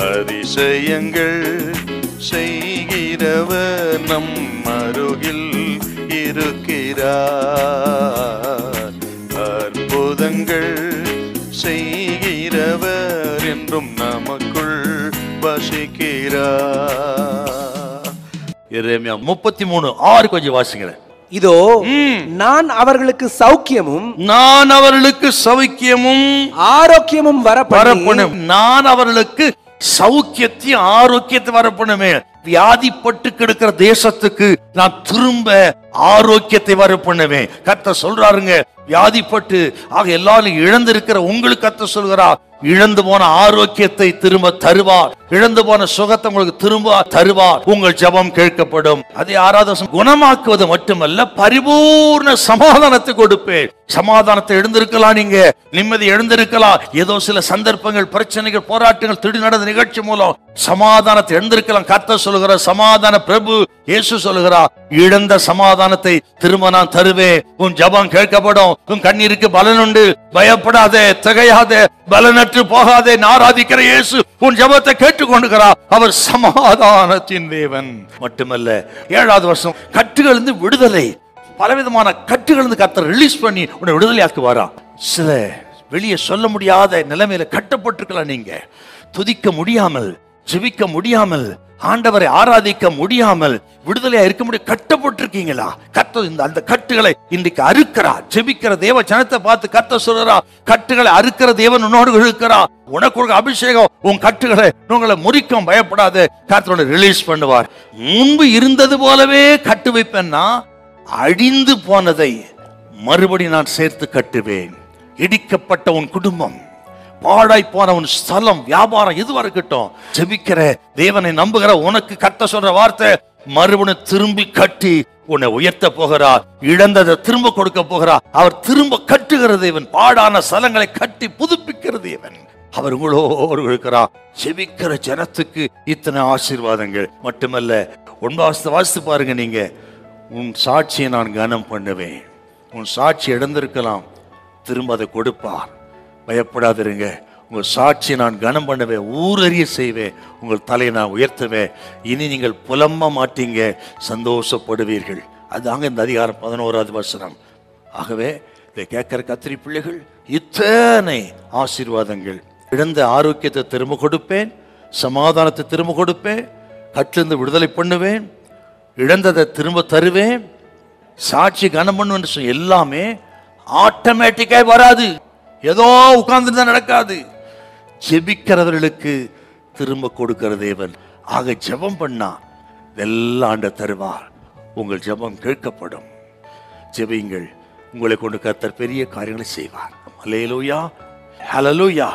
அதிசயங்கள் செய்கிறவர் நம் அருகில் இருக்கிறார். அற்புதங்கள் செய்கிறவர் என்றும் நமக்குள் வசிக்கிறார். எரேமியா 33:6 கொஞ்சம் வாசிக்கிறேன். இதோ நான் அவர்களுக்கு சௌக்கியமும் ஆரோக்கியமும் வரப்பண்ணும். நான் அவர்களுக்கு சௌக்கியத்தையும் ஆரோக்கியத்தை வரப்பண்ணுமே. வியாதிப்பட்டு கிடக்கிற தேசத்துக்கு நான் திரும்ப ஆரோக்கியத்தை வரப்பண்ணுவேன். கர்த்தர் சொல்றாருங்க, வியாதிப்பட்டு ஆக எல்லாரும் இழந்திருக்கிற உங்களுக்கு கர்த்தர் சொல்கிறார், இழந்து போன ஆரோக்கியத்தை திரும்ப தருவார். இழந்து போன சுகத்தை உங்களுக்கு திரும்ப தருவார். உங்கள் ஜெபம் கேட்கப்படும். அதை 6வது வசனம், குணமாக்குவது மட்டுமல்ல பரிபூர்ண சமாதானத்தை கொடுப்பேன். சமாதானத்தை எழுந்திருக்கலாம், நீங்க நிம்மதி எழுந்திருக்கலாம். ஏதோ சில சந்தர்ப்பங்கள், பிரச்சனைகள், போராட்டங்கள், திடீர் நடந்த நிகழ்ச்சி மூலம் சமாதானத்தை எழுந்திருக்கலாம். கர்த்தர் சொல்லுகிற சமாதான பிரபு இயேசு சொல்லுகிறார், இழந்த சமாதானத்தை திரும்ப நான் தருவேன். உன் ஜெபம் கேட்கப்படும். உன் கண்ணீருக்கு பலன் உண்டு. பயப்படாதே, திகையாதே, பலனற்று போகாதே. ஆராதிக்கிற இயேசு உன் ஜெபத்தை கேட்டுக்கொண்டிருக்கிறார். அவர் சமாதானத்தின் தேவன். மட்டுமல்ல 7வது வருஷம், கட்டுகளிலிருந்து விடுதலை. பலவிதமான கட்டுகளிலிருந்து கர்த்தர் ரிலீஸ் பண்ணி உன்னை விடுதலையாக்குவாரா. சில வெளியே சொல்ல முடியாத நிலைமையில கட்டப்பட்டிருக்கலாம். நீங்க துதிக்க முடியாமல், ஜெபிக்க முடியாமல், ஆண்டவரை ஆராதிக்க முடியாமல், விடுதலையா இருக்க முடியும், கட்டப்பட்டிருக்கீங்களா? கர்த்தர் அந்த கட்டுகளை இன்றைக்கு அறுக்கிறார். ஜெபிக்கிற தேவ ஜனத்தை பார்த்து கர்த்தர் சொல்றா, கட்டுகளை அறுக்கிற தேவன் உன்னோடு இருக்கிறார். உனக்கு ஒரு அபிஷேகம் உன் கட்டுகளை உங்களை முறிக்கும். பயப்படாத, கர்த்தரோட ரிலீஸ் பண்ணுவார். முன்பு இருந்தது போலவே கட்டு வைப்பேன்னா, அழிந்து போனதை மறுபடி நான் சேர்த்து கட்டுவேன். இடிக்கப்பட்ட உன் குடும்பம், பாழாய் போன உன் ஸ்தலம், வியாபாரம், எதுவா இருக்கட்டும், ஜெபிக்கிற தேவனை நம்புகிற உனக்கு கர்த்தர் சொல்ற வார்த்தை, மறுபடியும் திரும்பி கட்டி உன்னை உயர்த்த போகிறார். இழந்ததை திரும்ப கொடுக்க போகிறார். அவர் திரும்ப கட்டுகிற தேவன். பாடான ஸ்தலங்களை கட்டி புதுப்பிக்கிற தேவன். அவர் உங்களோடு இருக்கிறார். ஜெபிக்கிற ஜனத்துக்கு இத்தனை ஆசீர்வாதங்கள். மட்டுமல்ல 9வது வாசித்து பாருங்க. நீங்க, உன் சாட்சியை நான் கனம் பண்ணுவேன். உன் சாட்சி இழந்திருக்கலாம், திரும்ப அதை கொடுப்பார். பயப்படாதிருங்க. உங்கள் சாட்சியை நான் கனம் பண்ணுவேன், ஊரறிய செய்வேன், உங்கள் தலையை நான் உயர்த்துவேன். இனி நீங்கள் புலம்ப மாட்டீங்க, சந்தோஷப்படுவீர்கள். அதுதாங்க இந்த அதிகாரம் 11வது வசனம். ஆகவே இதை கேட்கிற கத்திரி பிள்ளைகள், இத்தனை ஆசீர்வாதங்கள். இழந்த ஆரோக்கியத்தை திரும்ப கொடுப்பேன், சமாதானத்தை திரும்ப கொடுப்பேன், கட்டிலிருந்து விடுதலை பண்ணுவேன், இழந்ததை திரும்ப தருவேன், சாட்சி கனம் பண்ணுவேன். எல்லாமே ஆட்டோமேட்டிக்காய் வராது. ஏதோ உட்கார்ந்து நடக்காது. ஜெபிக்கிறவர்களுக்கு திரும்ப கொடுக்கிற தேவன். ஆக ஜெபம் பண்ணா இதெல்லாம் ஆண்டவர் தருவார். உங்கள் ஜெபம் கேட்கப்படும். ஜெபியுங்கள், உங்களை கொண்டு கர்த்தர் பெரிய காரியங்களை செய்வார். அல்லேலூயா, ஹல்லேலூயா.